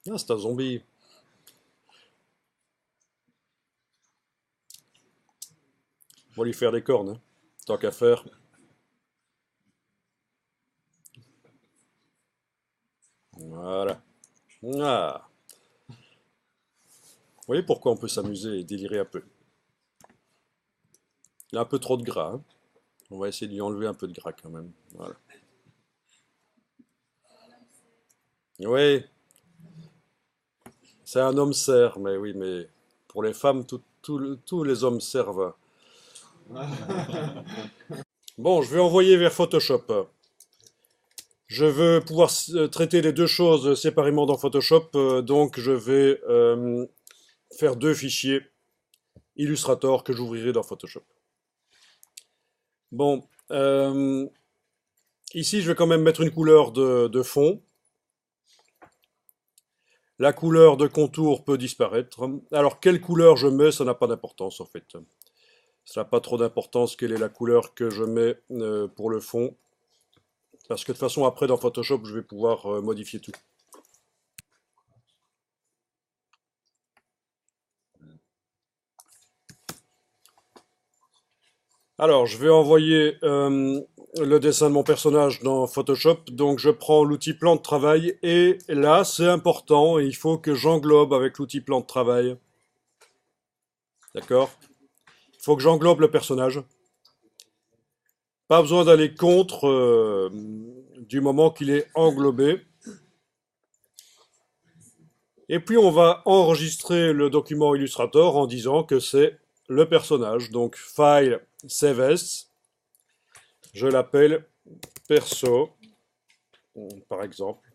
Ah, c'est un zombie. On va lui faire des cornes, hein, tant qu'à faire. Voilà. Ah. Vous voyez pourquoi on peut s'amuser et délirer un peu. Il a un peu trop de gras, hein. On va essayer de lui enlever un peu de gras quand même. Voilà. Oui, c'est un homme serre, mais oui, mais pour les femmes, tous les hommes servent. Bon, je vais envoyer vers Photoshop. Je veux pouvoir traiter les deux choses séparément dans Photoshop, donc je vais faire deux fichiers Illustrator que j'ouvrirai dans Photoshop. Bon, ici je vais quand même mettre une couleur de fond. La couleur de contour peut disparaître. Alors quelle couleur je mets, ça n'a pas d'importance en fait. Ça n'a pas trop d'importance quelle est la couleur que je mets pour le fond. Parce que de toute façon après dans Photoshop je vais pouvoir modifier tout. Alors, je vais envoyer le dessin de mon personnage dans Photoshop. Donc, je prends l'outil plan de travail et là, c'est important. Il faut que j'englobe avec l'outil plan de travail. D'accord? Il faut que j'englobe le personnage. Pas besoin d'aller contre du moment qu'il est englobé. Et puis, on va enregistrer le document Illustrator en disant que c'est le personnage. Donc, File, Save As. Je l'appelle perso, par exemple.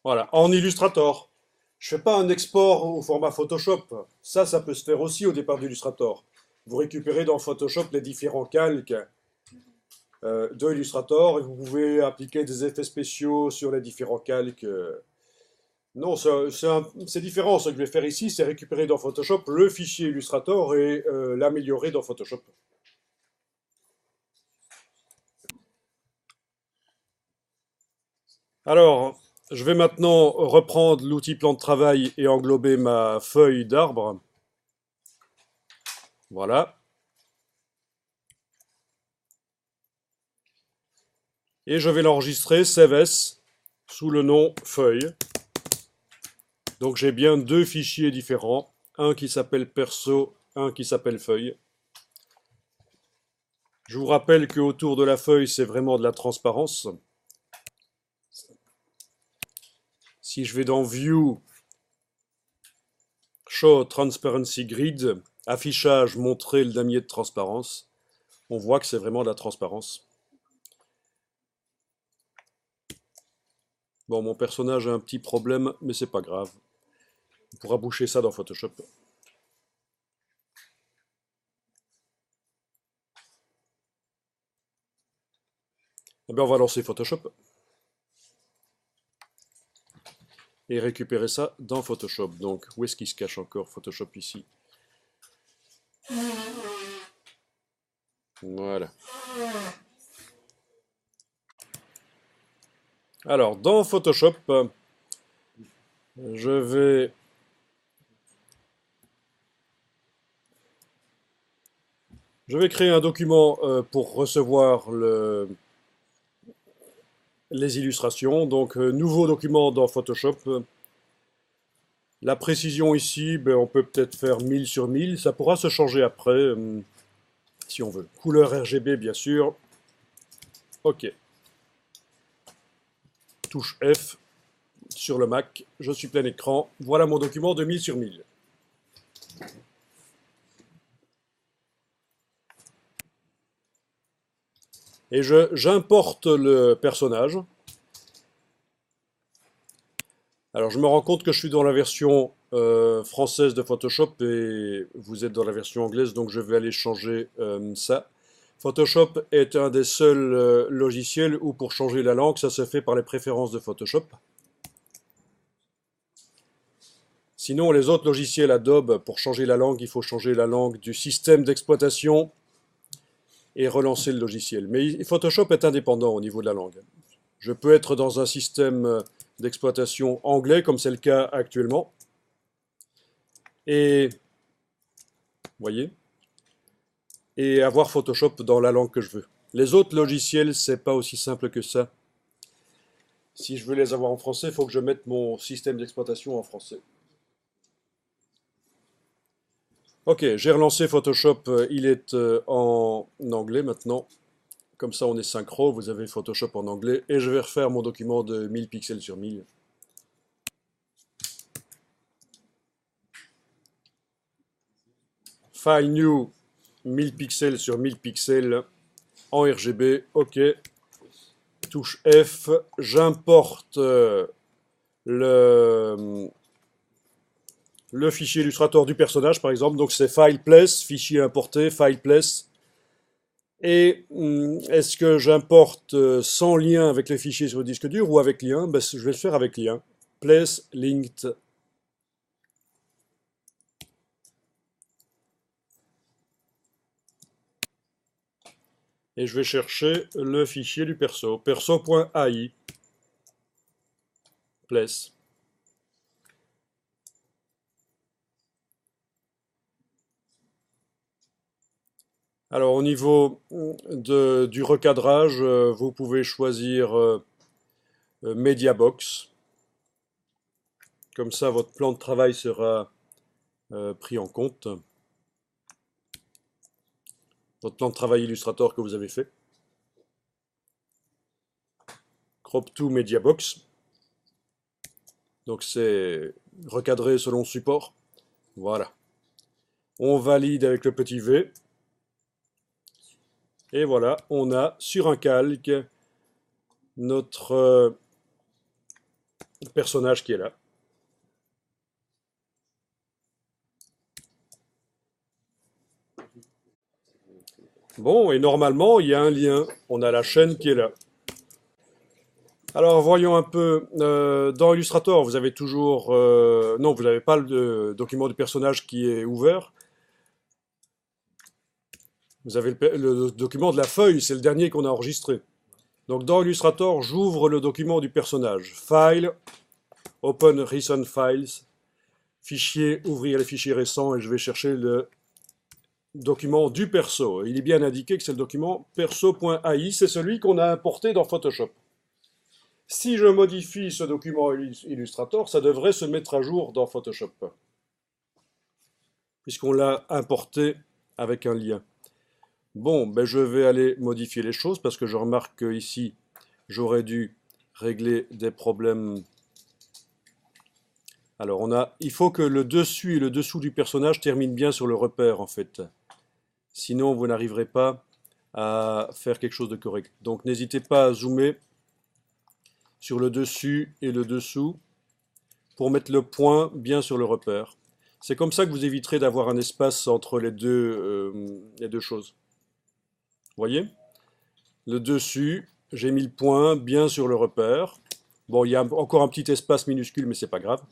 Voilà, en Illustrator. Je fais pas un export au format Photoshop. Ça peut se faire aussi au départ d'Illustrator. Vous récupérez dans Photoshop les différents calques de Illustrator et vous pouvez appliquer des effets spéciaux sur les différents calques. Non, c'est différent. Ce que je vais faire ici, c'est récupérer dans Photoshop le fichier Illustrator et l'améliorer dans Photoshop. Alors, je vais maintenant reprendre l'outil plan de travail et englober ma feuille d'arbre. Voilà. Et je vais l'enregistrer Save As sous le nom feuille. Donc j'ai bien deux fichiers différents, un qui s'appelle perso, un qui s'appelle feuille. Je vous rappelle que autour de la feuille, c'est vraiment de la transparence. Si je vais dans View, Show Transparency Grid, affichage, montrer le damier de transparence, on voit que c'est vraiment de la transparence. Bon, mon personnage a un petit problème, mais c'est pas grave. On pourra boucher ça dans Photoshop. Eh bien, on va lancer Photoshop et récupérer ça dans Photoshop. Donc, où est-ce qu'il se cache encore Photoshop ici? Voilà. Alors, dans Photoshop, je vais créer un document pour recevoir les illustrations. Donc, nouveau document dans Photoshop. La précision ici, ben, on peut peut-être faire 1000 sur 1000. Ça pourra se changer après, si on veut. Couleur RGB, bien sûr. OK. Touche F sur le Mac. Je suis plein écran. Voilà mon document de 1000 sur 1000. Et j'importe le personnage. Alors je me rends compte que je suis dans la version française de Photoshop et vous êtes dans la version anglaise, donc je vais aller changer ça. Photoshop est un des seuls logiciels où pour changer la langue, ça se fait par les préférences de Photoshop. Sinon, les autres logiciels Adobe, pour changer la langue, il faut changer la langue du système d'exploitation et relancer le logiciel. Mais Photoshop est indépendant au niveau de la langue. Je peux être dans un système d'exploitation anglais, comme c'est le cas actuellement. Et, vous voyez, et avoir Photoshop dans la langue que je veux. Les autres logiciels, c'est pas aussi simple que ça. Si je veux les avoir en français, il faut que je mette mon système d'exploitation en français. Ok, j'ai relancé Photoshop, il est en anglais maintenant. Comme ça, on est synchro, vous avez Photoshop en anglais. Et je vais refaire mon document de 1000 pixels sur 1000. File new, 1000 pixels sur 1000 pixels en RGB. Ok. Touche F. J'importe le fichier Illustrator du personnage, par exemple. Donc c'est file place, fichier importé, file place. Et est-ce que j'importe sans lien avec les fichiers sur le disque dur ou avec lien? Ben, je vais le faire avec lien. Place linked. Et je vais chercher le fichier du perso. Perso.ai. Place. Alors au niveau du recadrage, vous pouvez choisir Mediabox. Comme ça, votre plan de travail sera pris en compte. Votre plan de travail Illustrator que vous avez fait. Crop to Mediabox. Donc c'est recadré selon support. Voilà. On valide avec le petit V. Et voilà, on a sur un calque notre personnage qui est là. Bon, et normalement, il y a un lien. On a la chaîne qui est là. Alors, voyons un peu. Dans Illustrator, vous avez toujours... non, vous n'avez pas le document du personnage qui est ouvert. Vous avez le document de la feuille, c'est le dernier qu'on a enregistré. Donc, dans Illustrator, j'ouvre le document du personnage. File, Open Recent Files, fichier, ouvrir les fichiers récents, et je vais chercher le document du perso. Il est bien indiqué que c'est le document perso.ai, c'est celui qu'on a importé dans Photoshop. Si je modifie ce document Illustrator, ça devrait se mettre à jour dans Photoshop, puisqu'on l'a importé avec un lien. Bon, ben je vais aller modifier les choses, parce que je remarque qu'ici, j'aurais dû régler des problèmes. Alors, il faut que le dessus et le dessous du personnage terminent bien sur le repère, en fait. Sinon, vous n'arriverez pas à faire quelque chose de correct. Donc, n'hésitez pas à zoomer sur le dessus et le dessous pour mettre le point bien sur le repère. C'est comme ça que vous éviterez d'avoir un espace entre les deux choses. Vous voyez? Le dessus, j'ai mis le point bien sur le repère. Bon, il y a encore un petit espace minuscule, mais c'est pas grave.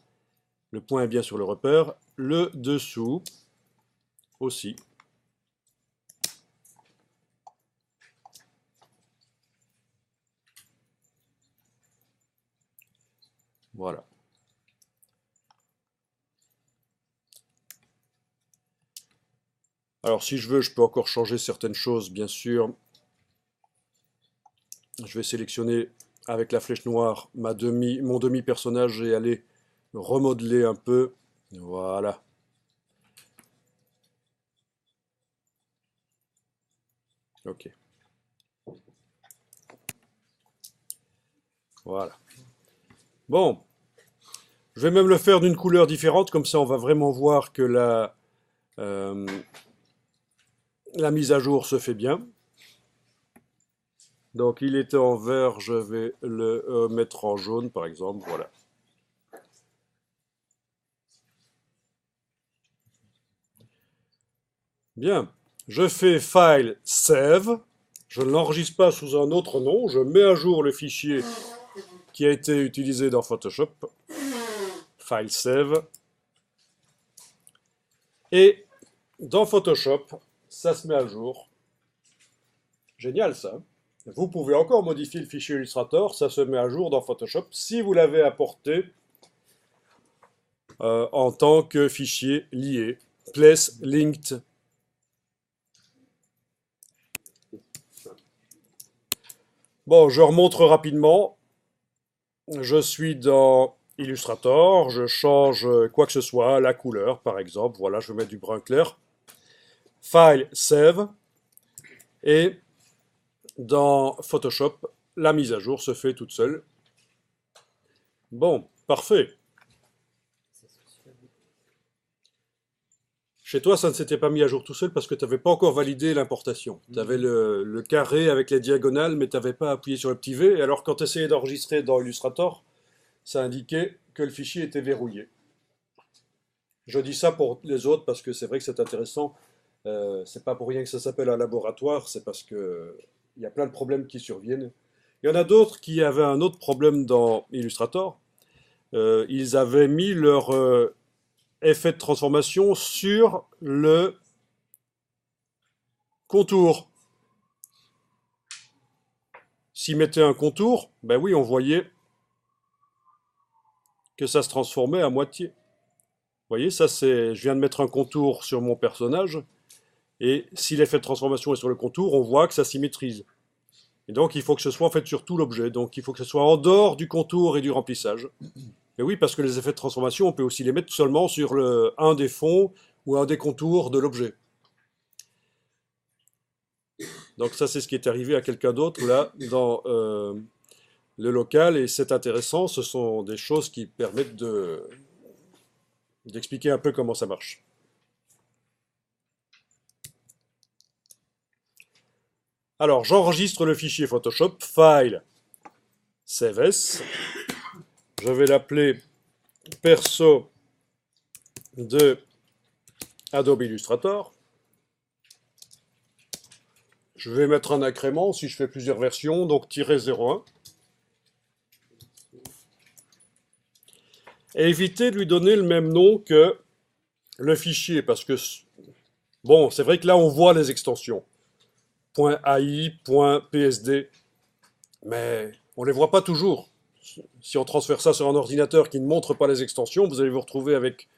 Le point est bien sur le repère. Le dessous aussi. Voilà. Alors si je veux, je peux encore changer certaines choses, bien sûr. Je vais sélectionner avec la flèche noire mon demi-personnage et aller remodeler un peu. Voilà. Ok. Voilà. Bon. Je vais même le faire d'une couleur différente, comme ça on va vraiment voir que euh, la mise à jour se fait bien. Donc il était en vert, je vais le mettre en jaune par exemple, voilà. Bien, je fais File, Save, je ne l'enregistre pas sous un autre nom, je mets à jour le fichier qui a été utilisé dans Photoshop, File, Save, et dans Photoshop, ça se met à jour. Génial ça. Vous pouvez encore modifier le fichier Illustrator, ça se met à jour dans Photoshop si vous l'avez apporté en tant que fichier lié. Place linked. Bon, je remontre rapidement. Je suis dans Illustrator, je change quoi que ce soit, la couleur par exemple. Voilà, je vais mettre du brun clair. File, Save. Et dans Photoshop, la mise à jour se fait toute seule. Bon, parfait. Chez toi, ça ne s'était pas mis à jour tout seul parce que tu n'avais pas encore validé l'importation. Tu avais le carré avec les diagonales, mais tu n'avais pas appuyé sur le petit V. Et alors, quand tu essayais d'enregistrer dans Illustrator, ça indiquait que le fichier était verrouillé. Je dis ça pour les autres parce que c'est vrai que c'est intéressant. C'est pas pour rien que ça s'appelle un laboratoire, c'est parce que il y a plein de problèmes qui surviennent. Il y en a d'autres qui avaient un autre problème dans Illustrator. Ils avaient mis leur effet de transformation sur le contour. S'ils mettaient un contour, ben oui, on voyait que ça se transformait à moitié. Vous voyez, ça c'est, je viens de mettre un contour sur mon personnage, et si l'effet de transformation est sur le contour, on voit que ça symétrise. Et donc il faut que ce soit en fait sur tout l'objet, donc il faut que ce soit en dehors du contour et du remplissage. Et oui, parce que les effets de transformation, on peut aussi les mettre seulement sur un des fonds ou un des contours de l'objet. Donc ça, c'est ce qui est arrivé à quelqu'un d'autre là dans le local, et c'est intéressant. Ce sont des choses qui permettent d'expliquer un peu comment ça marche. Alors, j'enregistre le fichier Photoshop, File, Save As. Je vais l'appeler perso de Adobe Illustrator. Je vais mettre un incrément si je fais plusieurs versions, donc -01. Et éviter de lui donner le même nom que le fichier, parce que, bon, c'est vrai que là, on voit les extensions. .ai, .psd, mais on ne les voit pas toujours. Si on transfère ça sur un ordinateur qui ne montre pas les extensions, vous allez vous retrouver avec...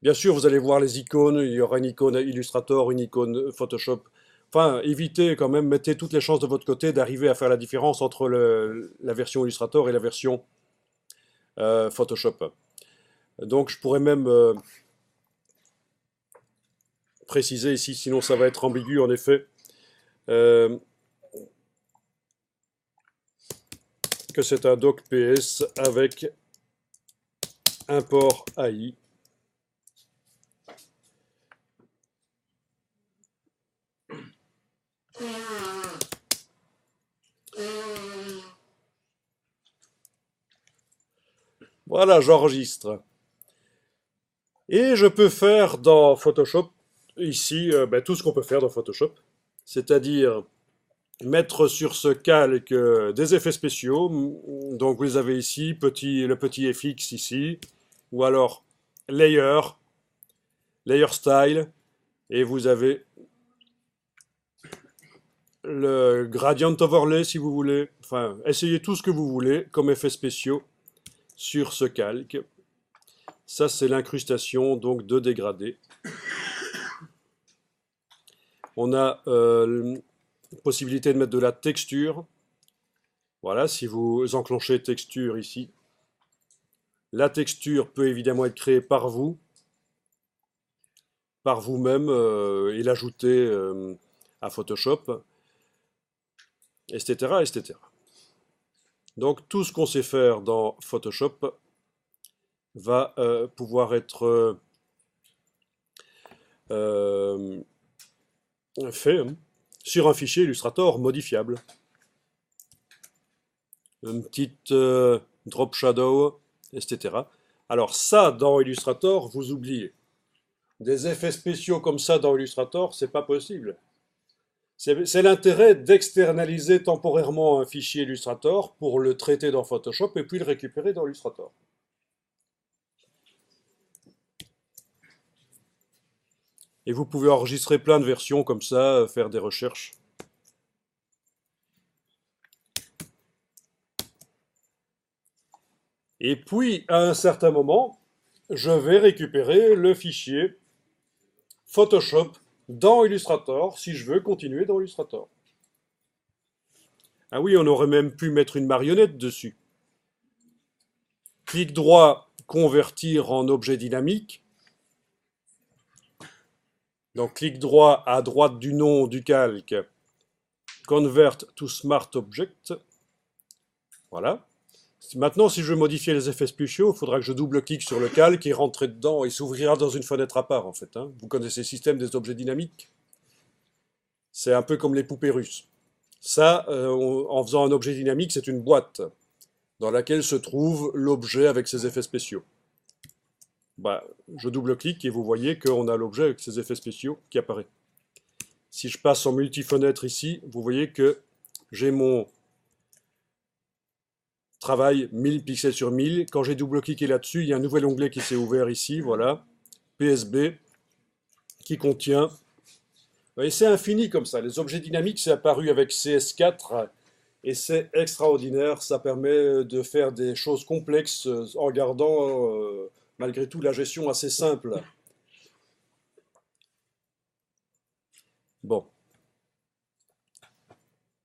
Bien sûr, vous allez voir les icônes, il y aura une icône Illustrator, une icône Photoshop. Enfin, évitez quand même, mettez toutes les chances de votre côté d'arriver à faire la différence entre la version Illustrator et la version Photoshop. Donc je pourrais même préciser ici, sinon ça va être ambigu en effet, que c'est un doc PS avec import AI. Voilà, j'enregistre. Et je peux faire dans Photoshop, ici, ben, tout ce qu'on peut faire dans Photoshop. C'est-à-dire mettre sur ce calque des effets spéciaux. Donc vous avez ici le petit FX ici, ou alors Layer, Layer Style, et vous avez le Gradient Overlay si vous voulez. Enfin, essayez tout ce que vous voulez comme effets spéciaux sur ce calque. Ça, c'est l'incrustation donc de dégradés. On a possibilité de mettre de la texture. Voilà, si vous enclenchez texture ici, la texture peut évidemment être créée par vous, par vous-même, et l'ajouter à Photoshop, etc., etc. Donc tout ce qu'on sait faire dans Photoshop va pouvoir être fait sur un fichier Illustrator modifiable. Une petite drop shadow, etc. Alors ça, dans Illustrator, vous oubliez. Des effets spéciaux comme ça dans Illustrator, c'est pas possible. C'est l'intérêt d'externaliser temporairement un fichier Illustrator pour le traiter dans Photoshop et puis le récupérer dans Illustrator. Et vous pouvez enregistrer plein de versions comme ça, faire des recherches. Et puis, à un certain moment, je vais récupérer le fichier Photoshop dans Illustrator si je veux continuer dans Illustrator. Ah oui, on aurait même pu mettre une marionnette dessus. Clic droit, convertir en objet dynamique. Donc clic droit à droite du nom du calque, Convert to Smart Object. Voilà. Maintenant, si je veux modifier les effets spéciaux, il faudra que je double-clique sur le calque et rentrer dedans. Il s'ouvrira dans une fenêtre à part, en fait. Hein. Vous connaissez le système des objets dynamiques? C'est un peu comme les poupées russes. Ça, en faisant un objet dynamique, c'est une boîte dans laquelle se trouve l'objet avec ses effets spéciaux. Bah, je double-clique et vous voyez qu'on a l'objet avec ses effets spéciaux qui apparaît. Si je passe en multi-fenêtre ici, vous voyez que j'ai mon travail 1000 pixels sur 1000. Quand j'ai double-cliqué là-dessus, il y a un nouvel onglet qui s'est ouvert ici, voilà, PSB, qui contient... Et c'est infini comme ça. Les objets dynamiques, c'est apparu avec CS4 et c'est extraordinaire. Ça permet de faire des choses complexes en gardant malgré tout la gestion assez simple. Bon,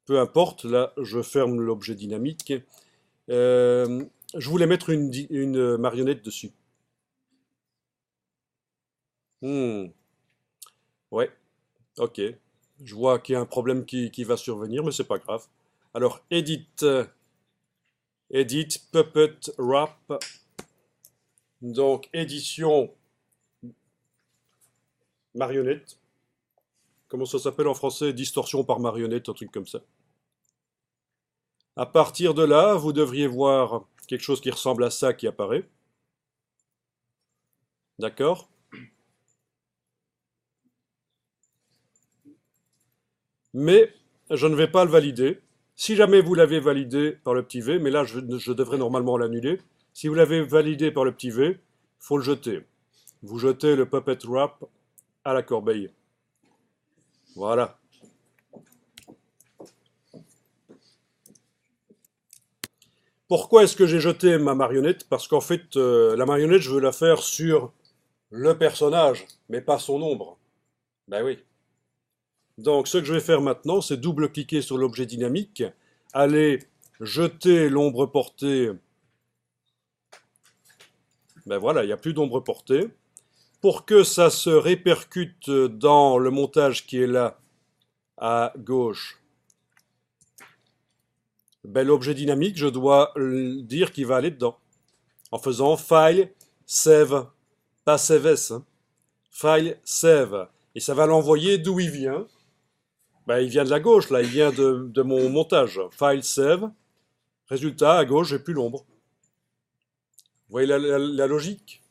peu importe, là je ferme l'objet dynamique. Je voulais mettre une marionnette dessus. Hmm, ouais, ok. Je vois qu'il y a un problème qui va survenir, mais c'est pas grave. Alors, edit, puppet wrap. Donc, édition marionnette. Comment ça s'appelle en français? Distorsion par marionnette, un truc comme ça. À partir de là, vous devriez voir quelque chose qui ressemble à ça qui apparaît. D'accord? Mais je ne vais pas le valider. Si jamais vous l'avez validé par le petit V, mais là je devrais normalement l'annuler. Si vous l'avez validé par le petit V, il faut le jeter. Vous jetez le Puppet Wrap à la corbeille. Voilà. Pourquoi est-ce que j'ai jeté ma marionnette? Parce qu'en fait, la marionnette, je veux la faire sur le personnage, mais pas son ombre. Ben oui. Donc, ce que je vais faire maintenant, c'est double-cliquer sur l'objet dynamique, aller jeter l'ombre portée. Ben voilà, il n'y a plus d'ombre portée. Pour que ça se répercute dans le montage qui est là, à gauche, ben, l'objet dynamique, je dois dire qu'il va aller dedans. En faisant File, Save, pas Save S, hein. File, Save. Et ça va l'envoyer d'où il vient. Ben, il vient de la gauche, là, il vient de mon montage. File, Save. Résultat, à gauche, j'ai plus l'ombre. Vous voyez la logique?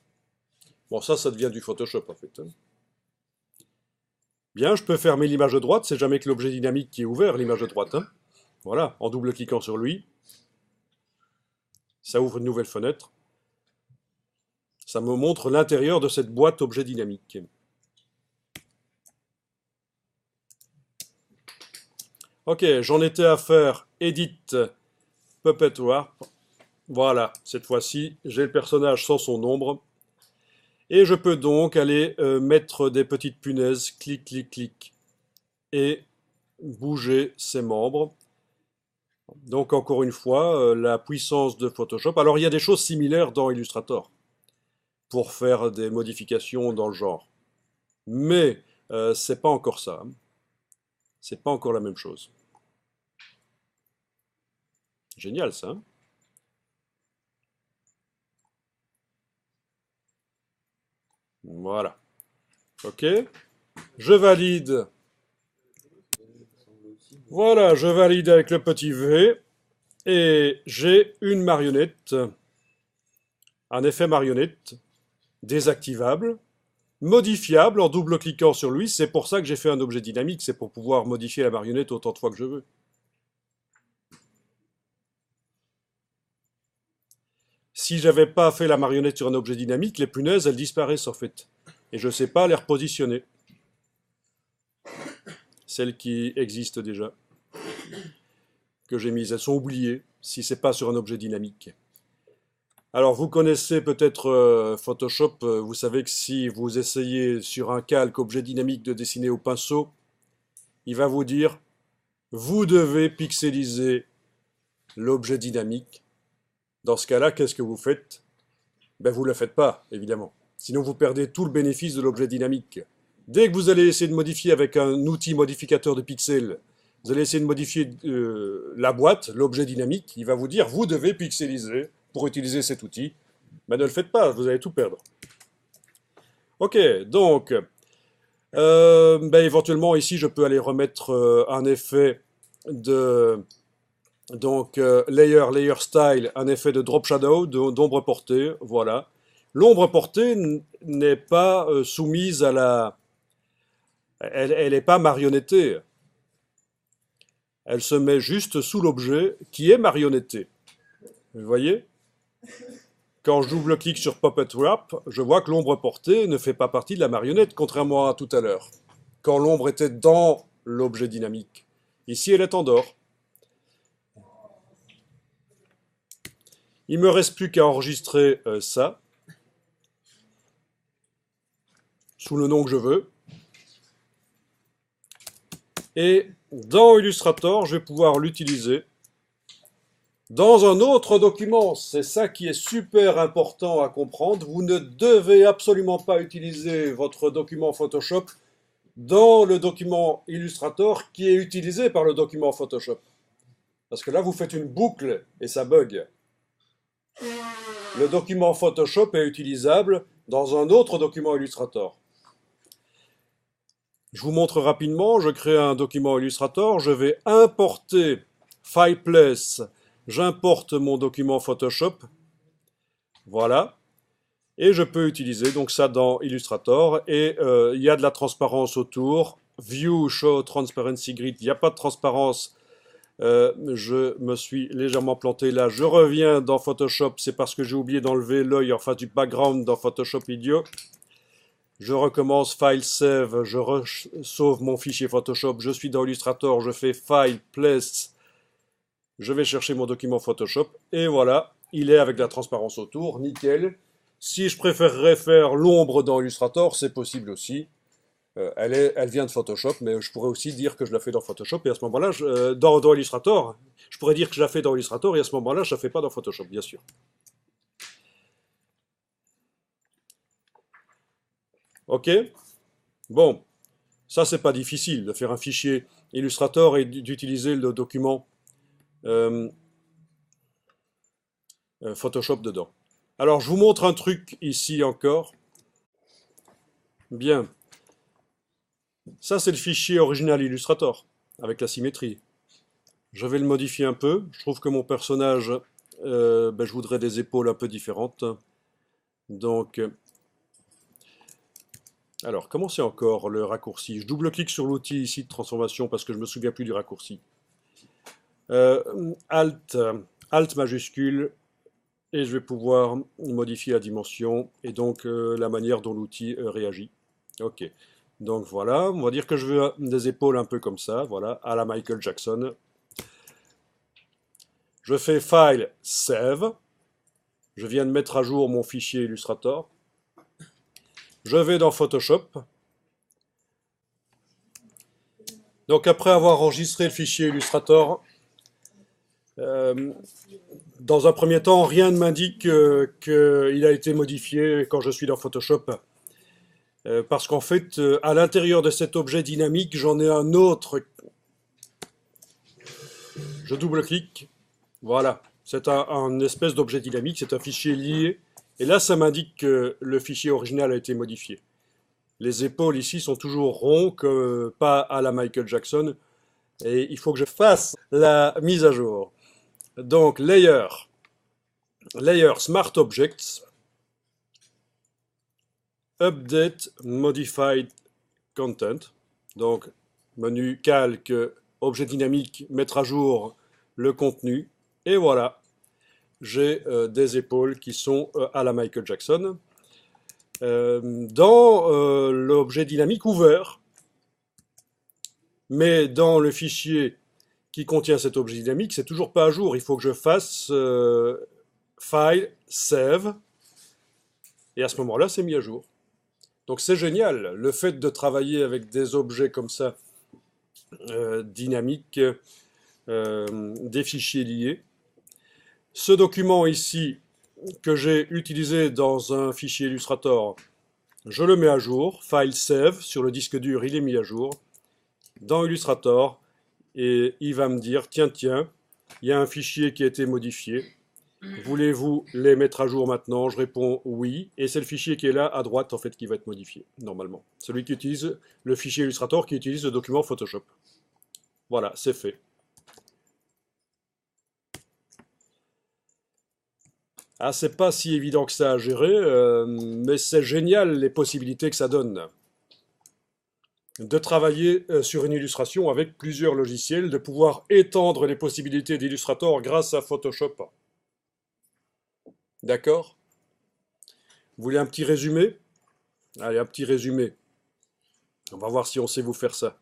Bon, ça devient du Photoshop, en fait. Hein. Bien, je peux fermer l'image de droite, c'est jamais que l'objet dynamique qui est ouvert, l'image de droite. Hein. Voilà, en double-cliquant sur lui, ça ouvre une nouvelle fenêtre. Ça me montre l'intérieur de cette boîte objet dynamique. Ok, j'en étais à faire Edit Puppet Wrap. Voilà, cette fois-ci, j'ai le personnage sans son ombre. Et je peux donc aller mettre des petites punaises, clic, clic, clic, et bouger ses membres. Donc encore une fois, la puissance de Photoshop. Alors il y a des choses similaires dans Illustrator pour faire des modifications dans le genre. Mais c'est pas encore ça. Hein. C'est pas encore la même chose. Génial ça. Hein. Voilà. Ok. Je valide. Voilà, je valide avec le petit V. Et j'ai une marionnette. Un effet marionnette. Désactivable. Modifiable en double-cliquant sur lui. C'est pour ça que j'ai fait un objet dynamique. C'est pour pouvoir modifier la marionnette autant de fois que je veux. Si j'avais pas fait la marionnette sur un objet dynamique, les punaises, elles disparaissent en fait. Et je ne sais pas les repositionner. Celles qui existent déjà, que j'ai mises, elles sont oubliées si c'est pas sur un objet dynamique. Alors, vous connaissez peut-être Photoshop. Vous savez que si vous essayez sur un calque objet dynamique de dessiner au pinceau, il va vous dire, vous devez pixeliser l'objet dynamique. Dans ce cas-là, qu'est-ce que vous faites? Ben, vous ne le faites pas, évidemment. Sinon, vous perdez tout le bénéfice de l'objet dynamique. Dès que vous allez essayer de modifier avec un outil modificateur de pixels, vous allez essayer de modifier la boîte, l'objet dynamique, il va vous dire, vous devez pixeliser pour utiliser cet outil. Ben, ne le faites pas, vous allez tout perdre. Ok, donc, ben, éventuellement, ici, je peux aller remettre un effet de donc, layer style, un effet de drop shadow, d'ombre portée, voilà. L'ombre portée n'est pas soumise à la... Elle n'est pas marionnettée. Elle se met juste sous l'objet qui est marionnetté. Vous voyez? Quand je double-clique sur Puppet Wrap, je vois que l'ombre portée ne fait pas partie de la marionnette, contrairement à tout à l'heure, quand l'ombre était dans l'objet dynamique. Ici, elle est en dehors. Il me reste plus qu'à enregistrer ça, sous le nom que je veux. Et dans Illustrator, je vais pouvoir l'utiliser dans un autre document. C'est ça qui est super important à comprendre. Vous ne devez absolument pas utiliser votre document Photoshop dans le document Illustrator qui est utilisé par le document Photoshop. Parce que là, vous faites une boucle et ça bug. Le document Photoshop est utilisable dans un autre document Illustrator. Je vous montre rapidement, je crée un document Illustrator, je vais importer Fileplace, j'importe mon document Photoshop, voilà, et je peux utiliser donc ça dans Illustrator, et il y a de la transparence autour, View, Show, Transparency Grid, il n'y a pas de transparence, je me suis légèrement planté là, je reviens dans Photoshop, c'est parce que j'ai oublié d'enlever l'œil, enfin du background dans Photoshop Idiot. Je recommence File Save, je sauve mon fichier Photoshop, je suis dans Illustrator, je fais File, Place, je vais chercher mon document Photoshop, et voilà, il est avec la transparence autour, nickel. Si je préférerais faire l'ombre dans Illustrator, c'est possible aussi. Elle vient de Photoshop, mais je pourrais aussi dire que je la fais dans Photoshop, et à ce moment-là, dans Illustrator, je pourrais dire que je la fais dans Illustrator, et à ce moment-là, je ne la fais pas dans Photoshop, bien sûr. Ok? Bon. Ça, c'est pas difficile de faire un fichier Illustrator et d'utiliser le document euh, Photoshop dedans. Alors, je vous montre un truc ici encore. Bien. Ça, c'est le fichier original Illustrator, avec la symétrie. Je vais le modifier un peu. Je trouve que mon personnage, ben, je voudrais des épaules un peu différentes. Donc, alors, comment c'est encore le raccourci? Je double-clique sur l'outil ici de transformation parce que je ne me souviens plus du raccourci. Alt, Alt majuscule, et je vais pouvoir modifier la dimension et donc la manière dont l'outil réagit. Ok, donc voilà, on va dire que je veux des épaules un peu comme ça, voilà, à la Michael Jackson. Je fais File, Save. Je viens de mettre à jour mon fichier Illustrator. Je vais dans Photoshop. Donc après avoir enregistré le fichier Illustrator, dans un premier temps, rien ne m'indique qu'il a été modifié quand je suis dans Photoshop. Parce qu'en fait, à l'intérieur de cet objet dynamique, j'en ai un autre. Je double-clique. Voilà. C'est un espèce d'objet dynamique, c'est un fichier lié. Et là, ça m'indique que le fichier original a été modifié. Les épaules ici sont toujours ronds, pas à la Michael Jackson. Et il faut que je fasse la mise à jour. Donc, Layer, Smart Objects, Update Modified Content. Donc, menu calque, objet dynamique, mettre à jour le contenu. Et voilà, j'ai des épaules qui sont à la Michael Jackson. Dans l'objet dynamique ouvert, mais dans le fichier qui contient cet objet dynamique, c'est toujours pas à jour. Il faut que je fasse File, Save, et à ce moment-là, c'est mis à jour. Donc c'est génial, le fait de travailler avec des objets comme ça, dynamiques, des fichiers liés. Ce document ici, que j'ai utilisé dans un fichier Illustrator, je le mets à jour, File Save, sur le disque dur, il est mis à jour, dans Illustrator, et il va me dire, tiens, il y a un fichier qui a été modifié, voulez-vous les mettre à jour maintenant? Je réponds oui, et c'est le fichier qui est là à droite en fait qui va être modifié, normalement. Celui qui utilise le fichier Illustrator qui utilise le document Photoshop. Voilà, c'est fait. Ah, c'est pas si évident que ça à gérer, mais c'est génial les possibilités que ça donne. De travailler sur une illustration avec plusieurs logiciels, de pouvoir étendre les possibilités d'Illustrator grâce à Photoshop. D'accord? Vous voulez un petit résumé? Allez, un petit résumé. On va voir si on sait vous faire ça.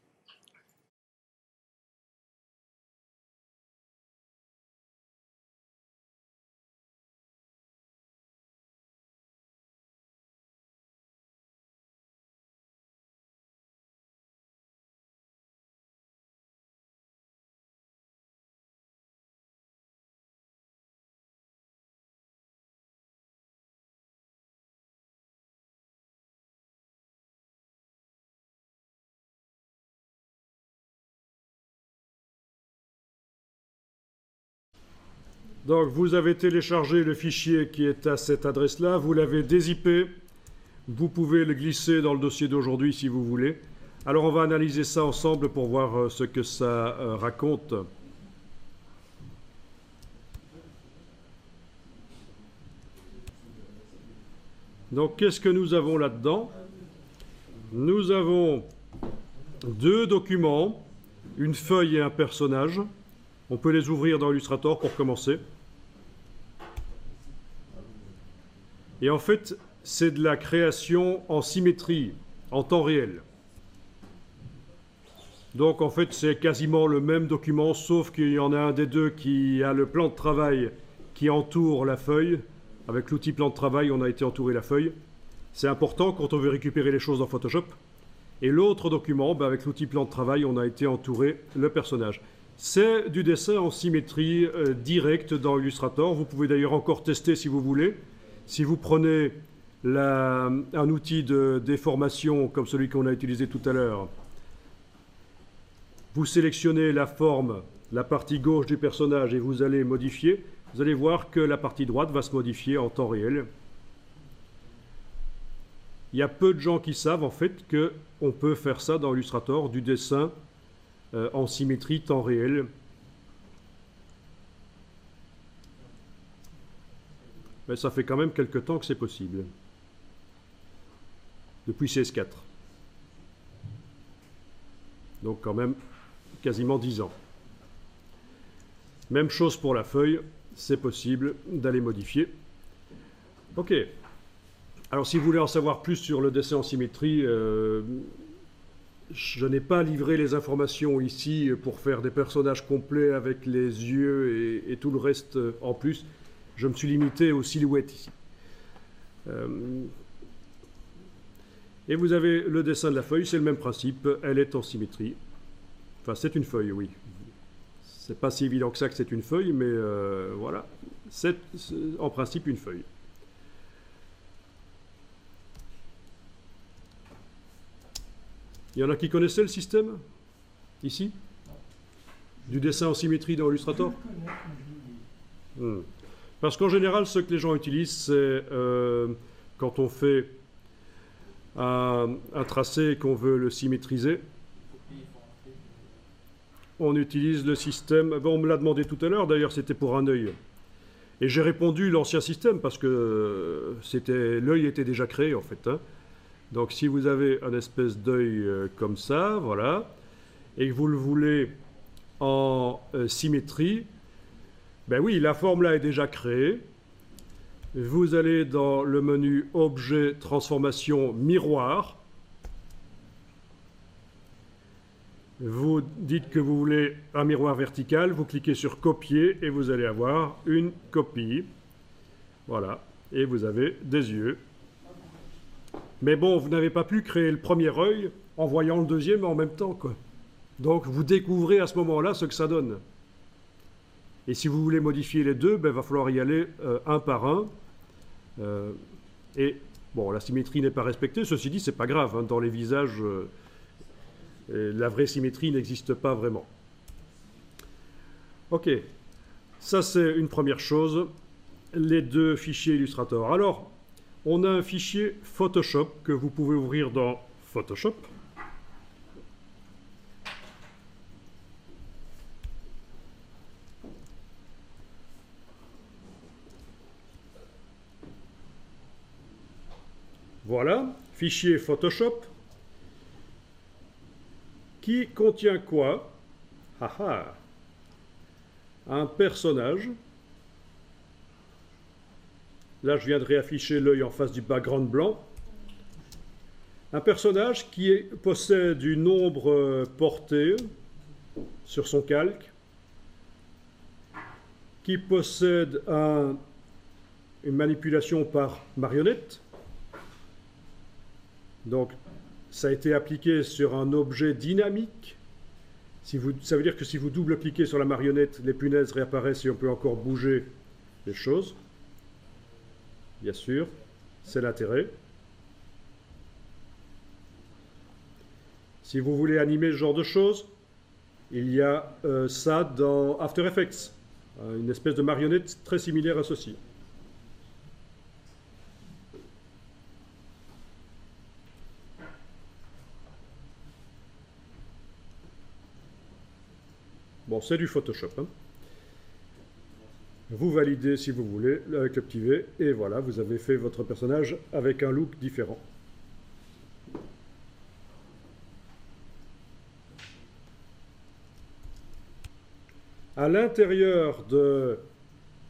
Donc vous avez téléchargé le fichier qui est à cette adresse-là, vous l'avez dézippé, vous pouvez le glisser dans le dossier d'aujourd'hui si vous voulez. Alors on va analyser ça ensemble pour voir ce que ça raconte. Donc qu'est-ce que nous avons là-dedans? Nous avons deux documents, une feuille et un personnage. On peut les ouvrir dans Illustrator pour commencer. Et en fait, c'est de la création en symétrie, en temps réel. Donc en fait, c'est quasiment le même document, sauf qu'il y en a un des deux qui a le plan de travail qui entoure la feuille. Avec l'outil plan de travail, on a été entouré la feuille. C'est important quand on veut récupérer les choses dans Photoshop. Et l'autre document, avec l'outil plan de travail, on a été entouré le personnage. C'est du dessin en symétrie directe dans Illustrator. Vous pouvez d'ailleurs encore tester si vous voulez. Si vous prenez un outil de déformation comme celui qu'on a utilisé tout à l'heure, vous sélectionnez la forme, la partie gauche du personnage et vous allez modifier. Vous allez voir que la partie droite va se modifier en temps réel. Il y a peu de gens qui savent en fait qu'on peut faire ça dans Illustrator, du dessin en symétrie temps réel. Mais ça fait quand même quelques temps que c'est possible. Depuis CS4. Donc quand même quasiment 10 ans. Même chose pour la feuille, c'est possible d'aller modifier. Ok. Alors si vous voulez en savoir plus sur le dessin en symétrie, je n'ai pas livré les informations ici pour faire des personnages complets avec les yeux et tout le reste en plus. Je me suis limité aux silhouettes ici. Et vous avez le dessin de la feuille, c'est le même principe, elle est en symétrie. Enfin, c'est une feuille, oui. C'est pas si évident que ça que c'est une feuille, mais voilà. C'est en principe une feuille. Il y en a qui connaissaient le système? Ici? Du dessin en symétrie dans Illustrator? Parce qu'en général, ce que les gens utilisent, c'est quand on fait un tracé et qu'on veut le symétriser, on utilise le système. Bon, on me l'a demandé tout à l'heure, d'ailleurs, c'était pour un œil. Et j'ai répondu l'ancien système parce que l'œil était déjà créé en fait. Hein. Donc si vous avez un espèce d'œil comme ça, voilà, et que vous le voulez en symétrie, ben oui, la forme là est déjà créée. Vous allez dans le menu Objet, Transformation, Miroir. Vous dites que vous voulez un miroir vertical, vous cliquez sur Copier et vous allez avoir une copie. Voilà. Et vous avez des yeux. Mais bon, vous n'avez pas pu créer le premier œil en voyant le deuxième en même temps, quoi. Donc vous découvrez à ce moment-là ce que ça donne. Et si vous voulez modifier les deux, ben, il va falloir y aller un par un. Et bon, la symétrie n'est pas respectée. Ceci dit, c'est pas grave. Hein, dans les visages, la vraie symétrie n'existe pas vraiment. Ok, ça c'est une première chose. Les deux fichiers Illustrator. Alors, on a un fichier Photoshop que vous pouvez ouvrir dans Photoshop. Voilà, fichier Photoshop qui contient quoi? Ah ah, un personnage. Là, je viendrai afficher l'œil en face du background blanc. Un personnage qui possède une ombre portée sur son calque, qui possède une manipulation par marionnette. Donc, ça a été appliqué sur un objet dynamique. Ça veut dire que si vous double-cliquez sur la marionnette, les punaises réapparaissent et on peut encore bouger les choses. Bien sûr, c'est l'intérêt. Si vous voulez animer ce genre de choses, il y a ça dans After Effects, une espèce de marionnette très similaire à ceci. Bon, c'est du Photoshop. Hein. Vous validez si vous voulez avec le petit V, et voilà, vous avez fait votre personnage avec un look différent. À l'intérieur de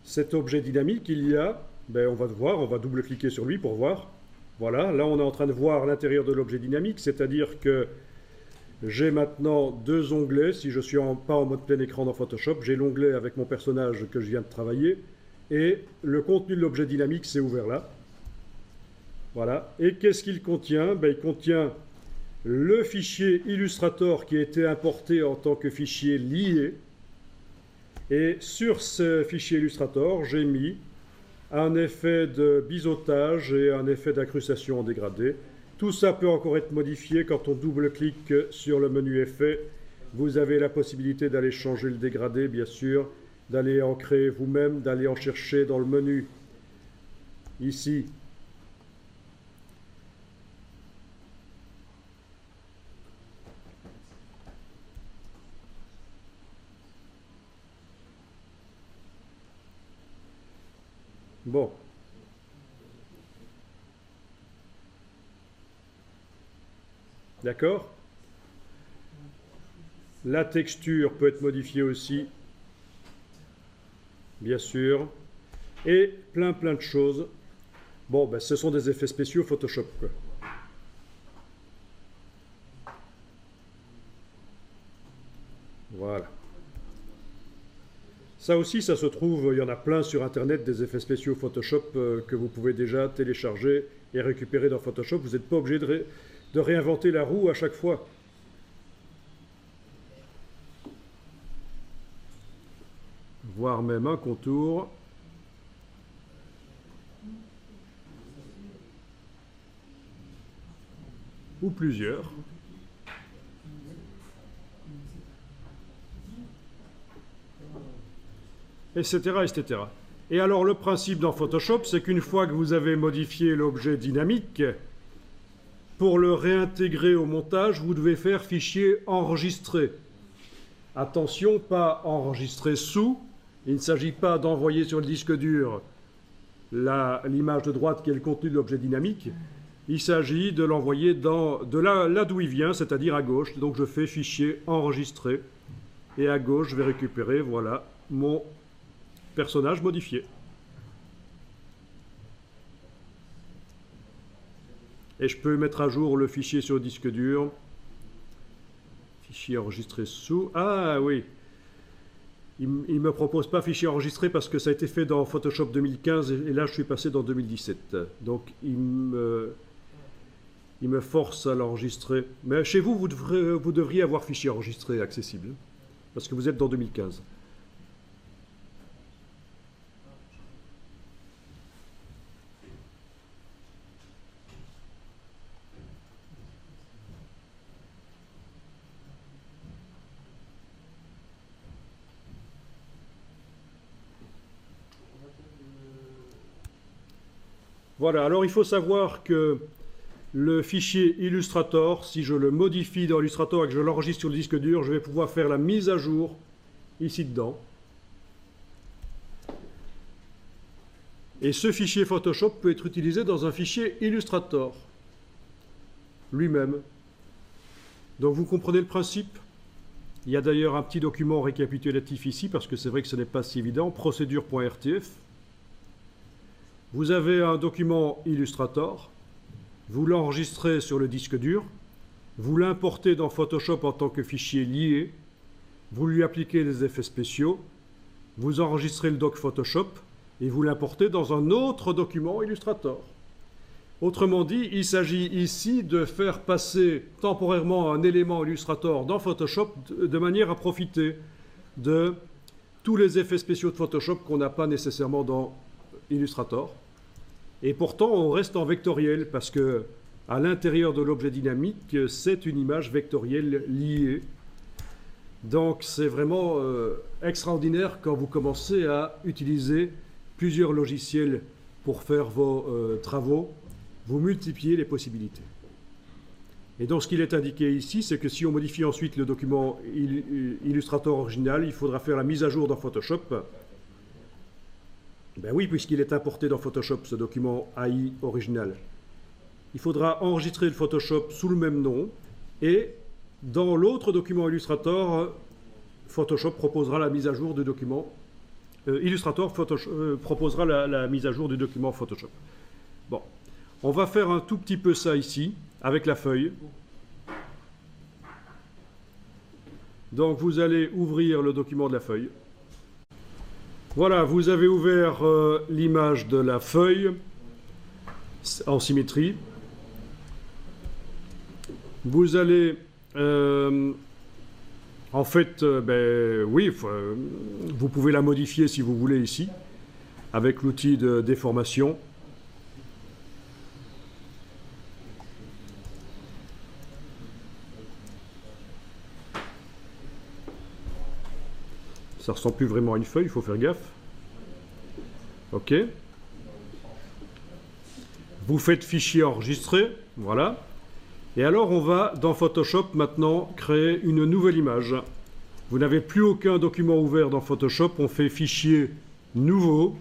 cet objet dynamique, il y a, on va voir, on va double-cliquer sur lui pour voir. Voilà, là on est en train de voir l'intérieur de l'objet dynamique, c'est-à-dire que j'ai maintenant deux onglets. Si je ne suis pas en mode plein écran dans Photoshop, j'ai l'onglet avec mon personnage que je viens de travailler, et le contenu de l'objet dynamique s'est ouvert là. Voilà, et qu'est-ce qu'il contient? Il contient le fichier Illustrator qui a été importé en tant que fichier lié. Et sur ce fichier Illustrator, j'ai mis un effet de biseautage et un effet d'incrustation en dégradé. Tout ça peut encore être modifié quand on double-clique sur le menu Effets. Vous avez la possibilité d'aller changer le dégradé, bien sûr, d'aller en créer vous-même, d'aller en chercher dans le menu ici. Bon. D'accord? La texture peut être modifiée aussi, bien sûr. Et plein de choses. Bon, ce sont des effets spéciaux Photoshop, quoi. Voilà. Ça aussi, ça se trouve, il y en a plein sur Internet, des effets spéciaux Photoshop que vous pouvez déjà télécharger et récupérer dans Photoshop. Vous n'êtes pas obligé de réinventer la roue à chaque fois. Voire même un contour. Ou plusieurs. Etc., etc. Et alors le principe dans Photoshop, c'est qu'une fois que vous avez modifié l'objet dynamique, pour le réintégrer au montage, vous devez faire fichier enregistré. Attention, pas enregistrer sous. Il ne s'agit pas d'envoyer sur le disque dur l'image de droite qui est le contenu de l'objet dynamique. Il s'agit de l'envoyer de là d'où il vient, c'est-à-dire à gauche. Donc je fais fichier enregistré. Et à gauche, je vais récupérer, voilà, mon personnage modifié. Et je peux mettre à jour le fichier sur le disque dur. Fichier enregistré sous. Ah oui. il ne me propose pas fichier enregistré parce que ça a été fait dans Photoshop 2015 et là je suis passé dans 2017. Donc il me force à l'enregistrer. Mais chez vous, vous devriez avoir fichier enregistré accessible parce que vous êtes dans 2015. Voilà, alors il faut savoir que le fichier Illustrator, si je le modifie dans Illustrator et que je l'enregistre sur le disque dur, je vais pouvoir faire la mise à jour ici dedans. Et ce fichier Photoshop peut être utilisé dans un fichier Illustrator lui-même. Donc vous comprenez le principe? Il y a d'ailleurs un petit document récapitulatif ici, parce que c'est vrai que ce n'est pas si évident, procédure.rtf. Vous avez un document Illustrator, vous l'enregistrez sur le disque dur, vous l'importez dans Photoshop en tant que fichier lié, vous lui appliquez les effets spéciaux, vous enregistrez le doc Photoshop et vous l'importez dans un autre document Illustrator. Autrement dit, il s'agit ici de faire passer temporairement un élément Illustrator dans Photoshop de manière à profiter de tous les effets spéciaux de Photoshop qu'on n'a pas nécessairement dans Illustrator. Et pourtant, on reste en vectoriel parce que à l'intérieur de l'objet dynamique, c'est une image vectorielle liée. Donc, c'est vraiment extraordinaire quand vous commencez à utiliser plusieurs logiciels pour faire vos travaux. Vous multipliez les possibilités. Et donc, ce qu'il est indiqué ici, c'est que si on modifie ensuite le document Illustrator original, il faudra faire la mise à jour dans Photoshop. Ben oui, puisqu'il est importé dans Photoshop, ce document AI original. Il faudra enregistrer le Photoshop sous le même nom, et dans l'autre document Illustrator, Photoshop proposera la mise à jour du document. Illustrator proposera la mise à jour du document Photoshop. Bon, on va faire un tout petit peu ça ici, avec la feuille. Donc vous allez ouvrir le document de la feuille. Voilà, vous avez ouvert l'image de la feuille en symétrie. Vous allez, en fait, oui, vous pouvez la modifier si vous voulez ici, avec l'outil de déformation. Ça ressemble plus vraiment à une feuille, il faut faire gaffe. OK. Vous faites fichier enregistré, voilà. Et alors on va, dans Photoshop, maintenant, créer une nouvelle image. Vous n'avez plus aucun document ouvert dans Photoshop, on fait fichier nouveau.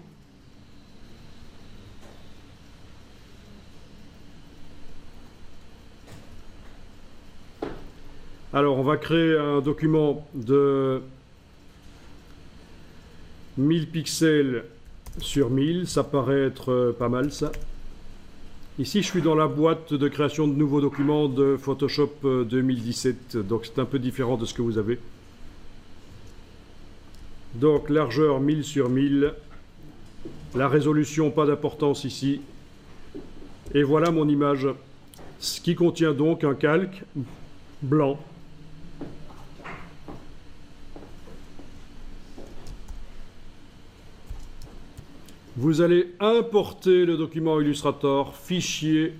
Alors on va créer un document de 1000 pixels sur 1000, ça paraît être pas mal ça. Ici je suis dans la boîte de création de nouveaux documents de Photoshop 2017, donc c'est un peu différent de ce que vous avez. Donc largeur 1000 sur 1000, la résolution pas d'importance ici, et voilà mon image, ce qui contient donc un calque blanc. Vous allez importer le document Illustrator, fichier,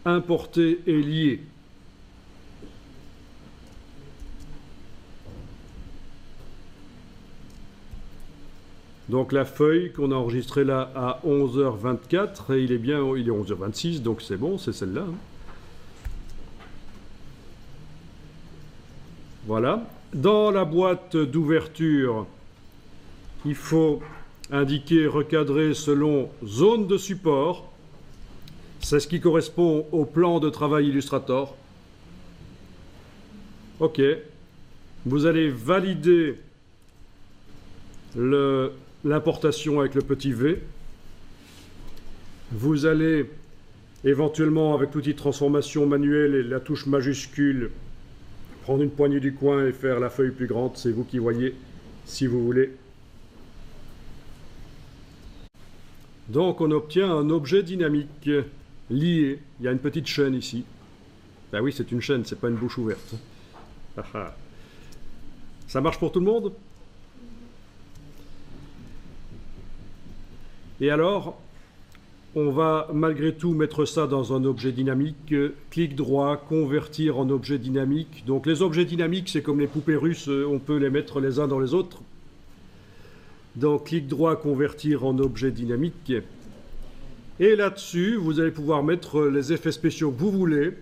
importer et lier. Donc la feuille qu'on a enregistrée là à 11h24, et il est 11h26, donc c'est bon, c'est celle-là. Voilà. Dans la boîte d'ouverture, il faut indiqué, recadré selon zone de support. C'est ce qui correspond au plan de travail Illustrator. OK. Vous allez valider l'importation avec le petit V. Vous allez éventuellement, avec l'outil de transformation manuelle et la touche majuscule, prendre une poignée du coin et faire la feuille plus grande. C'est vous qui voyez si vous voulez. Donc on obtient un objet dynamique lié. Il y a une petite chaîne ici. Ben oui, c'est une chaîne, c'est pas une bouche ouverte. Ah ah. Ça marche pour tout le monde? Et alors, on va malgré tout mettre ça dans un objet dynamique. Clic droit, convertir en objet dynamique. Donc les objets dynamiques, c'est comme les poupées russes, on peut les mettre les uns dans les autres. Donc clic droit, convertir en objet dynamique. Et là-dessus, vous allez pouvoir mettre les effets spéciaux que vous voulez,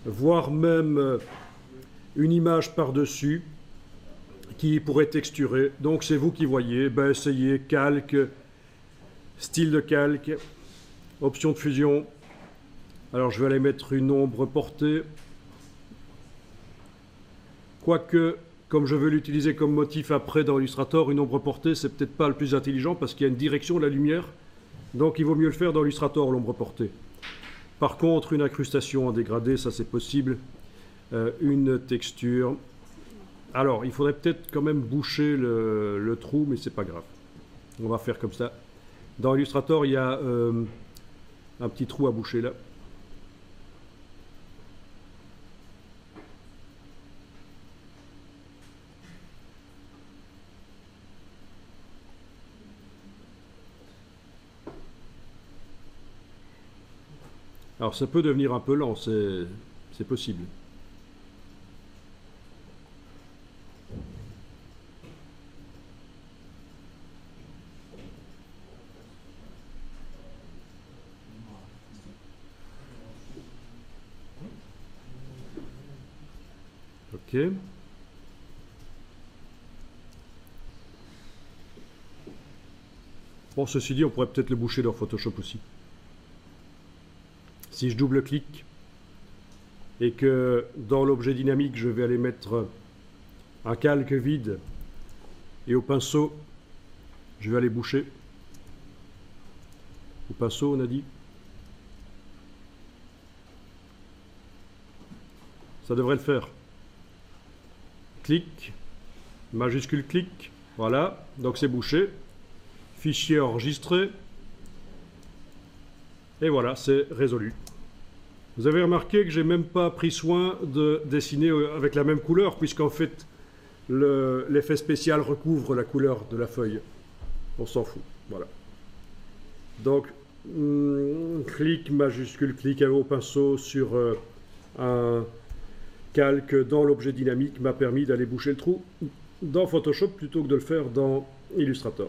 voire même une image par-dessus qui pourrait texturer. Donc c'est vous qui voyez. Ben, essayez calque, style de calque, option de fusion. Alors je vais aller mettre une ombre portée. Quoique, comme je veux l'utiliser comme motif après dans Illustrator, une ombre portée, c'est peut-être pas le plus intelligent parce qu'il y a une direction de la lumière. Donc il vaut mieux le faire dans Illustrator, l'ombre portée. Par contre, une incrustation en dégradé, ça c'est possible. Une texture. Alors, il faudrait peut-être quand même boucher le trou, mais c'est pas grave. On va faire comme ça. Dans Illustrator, il y a un petit trou à boucher là. Alors ça peut devenir un peu lent, c'est possible. Ok. Bon, ceci dit, on pourrait peut-être le boucher dans Photoshop aussi. Si je double-clique et que dans l'objet dynamique, je vais aller mettre un calque vide et au pinceau, je vais aller boucher. Au pinceau, on a dit. Ça devrait le faire. Clic, majuscule clic, voilà, donc c'est bouché. Fichier enregistré. Et voilà, c'est résolu. Vous avez remarqué que j'ai même pas pris soin de dessiner avec la même couleur, puisqu'en fait, l'effet spécial recouvre la couleur de la feuille. On s'en fout, voilà. Donc, clic, majuscule, clic au pinceau sur un calque dans l'objet dynamique m'a permis d'aller boucher le trou dans Photoshop plutôt que de le faire dans Illustrator.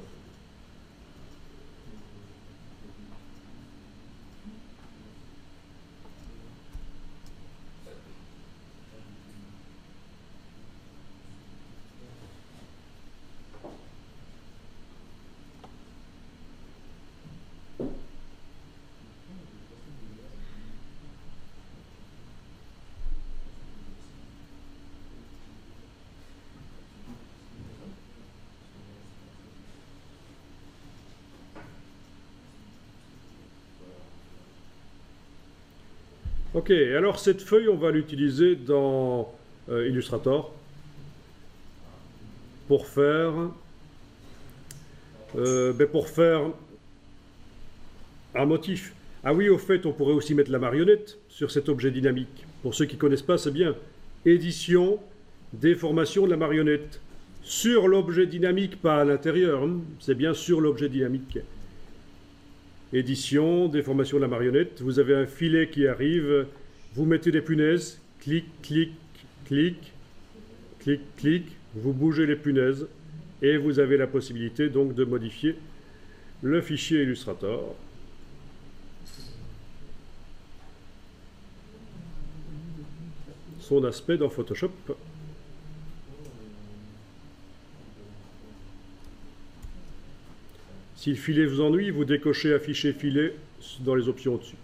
Ok, alors cette feuille, on va l'utiliser dans Illustrator pour faire, un motif. Ah oui, au fait, on pourrait aussi mettre la marionnette sur cet objet dynamique. Pour ceux qui ne connaissent pas, c'est bien. Édition, déformation de la marionnette. Sur l'objet dynamique, pas à l'intérieur, hein. C'est bien sur l'objet dynamique. Édition, déformation de la marionnette, vous avez un filet qui arrive, vous mettez des punaises, clic, clic, clic, clic, clic, vous bougez les punaises et vous avez la possibilité donc de modifier le fichier Illustrator. Son aspect dans Photoshop. Si le filet vous ennuie, vous décochez afficher filet dans les options au-dessus.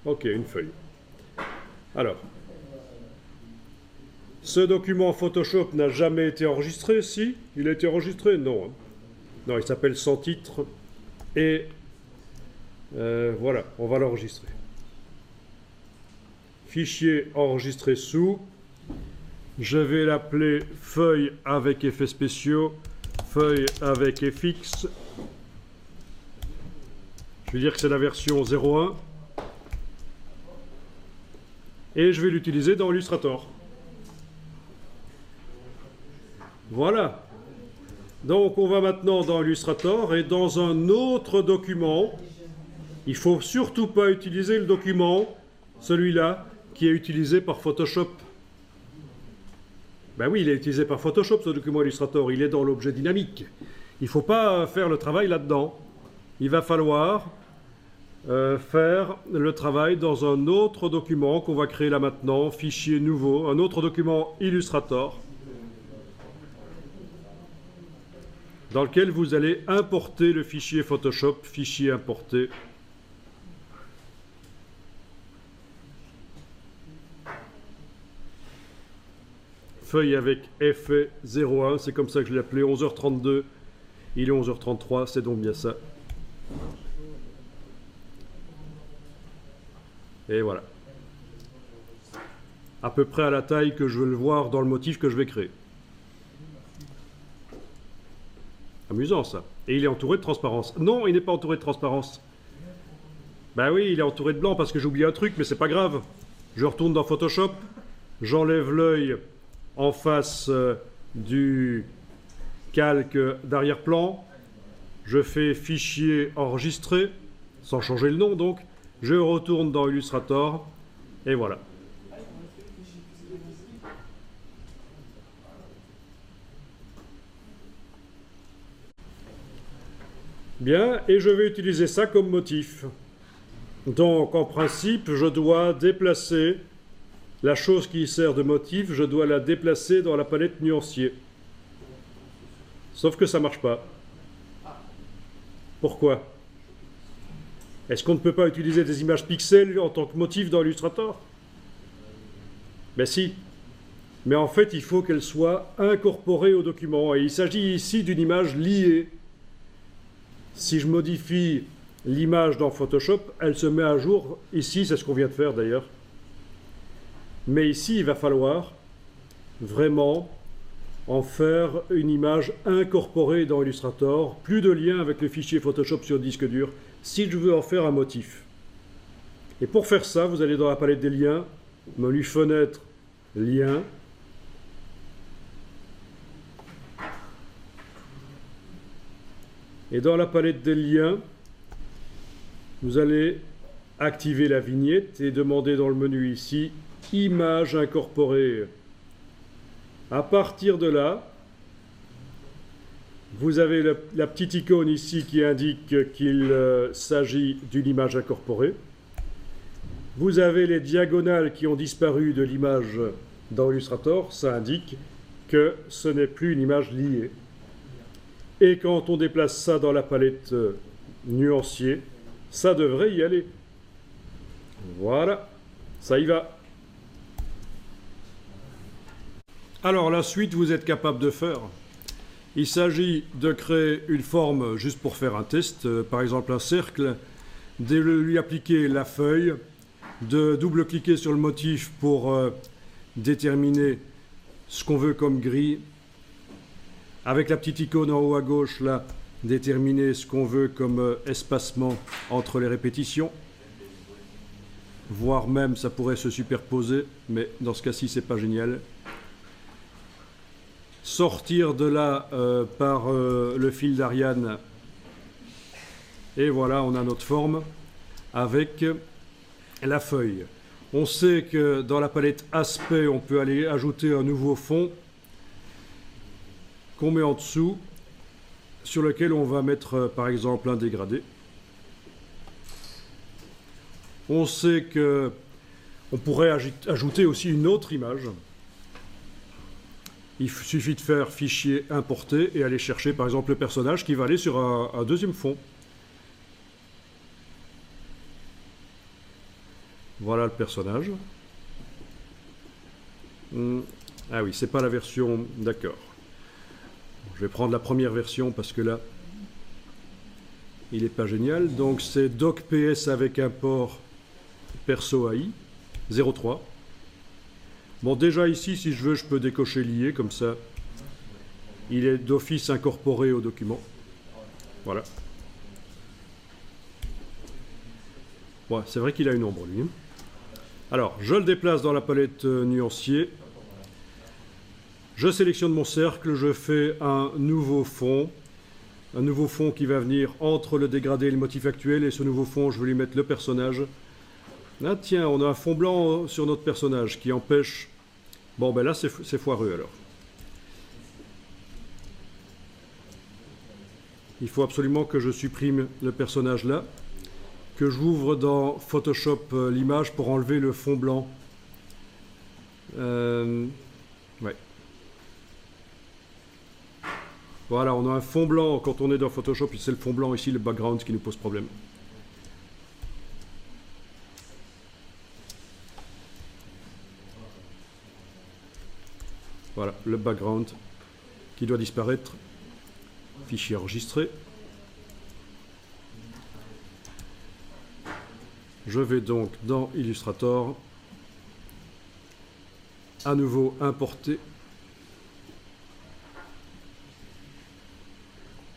Ok, une feuille. Alors, ce document Photoshop n'a jamais été enregistré, si? Il a été enregistré? Non. Non, il s'appelle sans titre. Et voilà, on va l'enregistrer. Fichier enregistré sous. Je vais l'appeler feuille avec effets spéciaux, feuille avec FX. Je vais dire que c'est la version 01. Et je vais l'utiliser dans Illustrator. Voilà. Donc on va maintenant dans Illustrator et dans un autre document. Il ne faut surtout pas utiliser le document, celui-là, qui est utilisé par Photoshop. Ben oui, il est utilisé par Photoshop, ce document Illustrator. Il est dans l'objet dynamique. Il ne faut pas faire le travail là-dedans. Il va falloir faire le travail dans un autre document qu'on va créer là maintenant, fichier nouveau, un autre document Illustrator, dans lequel vous allez importer le fichier Photoshop, fichier importé. Feuille avec effet 01, c'est comme ça que je l'ai appelé, 11h32, il est 11h33, c'est donc bien ça. Et voilà. À peu près à la taille que je veux le voir dans le motif que je vais créer. Amusant ça. Et il est entouré de transparence. Non, il n'est pas entouré de transparence. Ben oui, il est entouré de blanc parce que j'ai oublié un truc, mais c'est pas grave. Je retourne dans Photoshop, j'enlève l'œil en face du calque d'arrière-plan. Je fais fichier enregistré, sans changer le nom donc. Je retourne dans Illustrator, et voilà. Bien, et je vais utiliser ça comme motif. Donc, en principe, je dois déplacer la chose qui sert de motif, je dois la déplacer dans la palette nuancier. Sauf que ça ne marche pas. Pourquoi ? Est-ce qu'on ne peut pas utiliser des images pixels en tant que motif dans Illustrator? Ben si. Mais en fait, il faut qu'elle soit incorporée au document. Et il s'agit ici d'une image liée. Si je modifie l'image dans Photoshop, elle se met à jour. Ici, c'est ce qu'on vient de faire d'ailleurs. Mais ici, il va falloir vraiment en faire une image incorporée dans Illustrator. Plus de lien avec le fichier Photoshop sur disque dur, si je veux en faire un motif. Et pour faire ça, vous allez dans la palette des liens, menu fenêtre, liens. Et dans la palette des liens, vous allez activer la vignette et demander dans le menu ici, image incorporée. À partir de là, vous avez la petite icône ici qui indique qu'il s'agit d'une image incorporée. Vous avez les diagonales qui ont disparu de l'image dans Illustrator, ça indique que ce n'est plus une image liée. Et quand on déplace ça dans la palette nuancier, ça devrait y aller. Voilà, ça y va. Alors la suite, vous êtes capable de faire. Il s'agit de créer une forme juste pour faire un test, par exemple un cercle, de lui appliquer la feuille, de double-cliquer sur le motif pour déterminer ce qu'on veut comme grille. Avec la petite icône en haut à gauche, là, déterminer ce qu'on veut comme espacement entre les répétitions. Voire même, ça pourrait se superposer, mais dans ce cas-ci, c'est pas génial. Sortir de là par le fil d'Ariane. Et voilà, on a notre forme avec la feuille. On sait que dans la palette aspect, on peut aller ajouter un nouveau fond qu'on met en dessous, sur lequel on va mettre par exemple un dégradé. On sait que on pourrait ajouter aussi une autre image. Il suffit de faire fichier importer et aller chercher par exemple le personnage qui va aller sur un deuxième fond. Voilà le personnage. Ah oui, c'est pas la version, d'accord. Je vais prendre la première version parce que là, il n'est pas génial. Donc c'est docps avec un port perso AI 03. Bon, déjà ici, si je veux, je peux décocher lié, comme ça. Il est d'office incorporé au document. Voilà. Ouais, c'est vrai qu'il a une ombre, lui. Alors, je le déplace dans la palette nuancier. Je sélectionne mon cercle, je fais un nouveau fond. Un nouveau fond qui va venir entre le dégradé et le motif actuel. Et ce nouveau fond, je vais lui mettre le personnage. Ah tiens, on a un fond blanc sur notre personnage qui empêche... Bon, ben là, c'est foireux, alors. Il faut absolument que je supprime le personnage là, que j'ouvre dans Photoshop l'image pour enlever le fond blanc. Ouais. Voilà, on a un fond blanc quand on est dans Photoshop, c'est le fond blanc ici, le background qui nous pose problème. Voilà, le background qui doit disparaître. Fichier enregistré. Je vais donc dans Illustrator, à nouveau importer.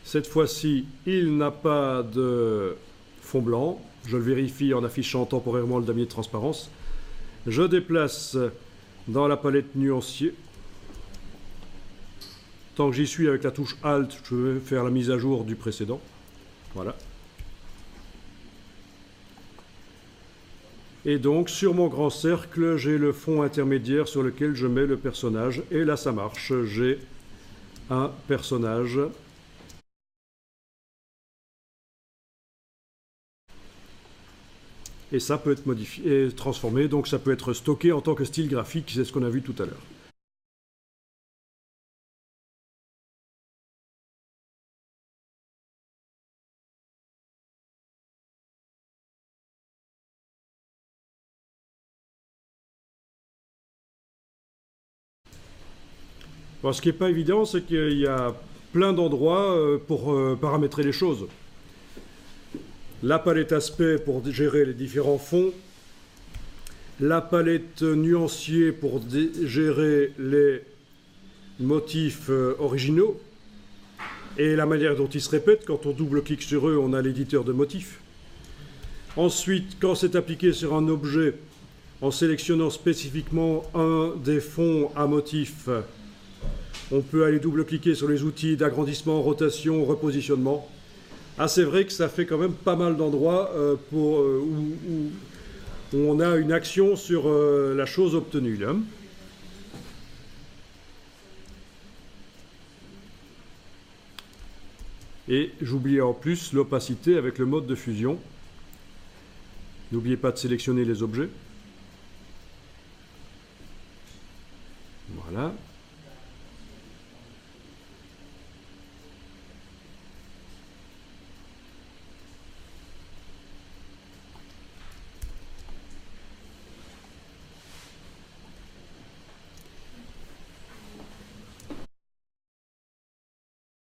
Cette fois-ci, il n'a pas de fond blanc. Je le vérifie en affichant temporairement le damier de transparence. Je déplace dans la palette nuancier. Tant que j'y suis avec la touche Alt, je vais faire la mise à jour du précédent. Voilà. Et donc, sur mon grand cercle, j'ai le fond intermédiaire sur lequel je mets le personnage. Et là, ça marche. J'ai un personnage. Et ça peut être modifié et transformé. Donc, ça peut être stocké en tant que style graphique. C'est ce qu'on a vu tout à l'heure. Bon, ce qui n'est pas évident, c'est qu'il y a plein d'endroits pour paramétrer les choses. La palette aspect pour gérer les différents fonds. La palette nuancier pour gérer les motifs originaux. Et la manière dont ils se répètent, quand on double-clique sur eux, on a l'éditeur de motifs. Ensuite, quand c'est appliqué sur un objet, en sélectionnant spécifiquement un des fonds à motifs, on peut aller double-cliquer sur les outils d'agrandissement, rotation, repositionnement. Ah, c'est vrai que ça fait quand même pas mal d'endroits où on a une action sur la chose obtenue, là. Et j'oubliais en plus l'opacité avec le mode de fusion. N'oubliez pas de sélectionner les objets. Voilà.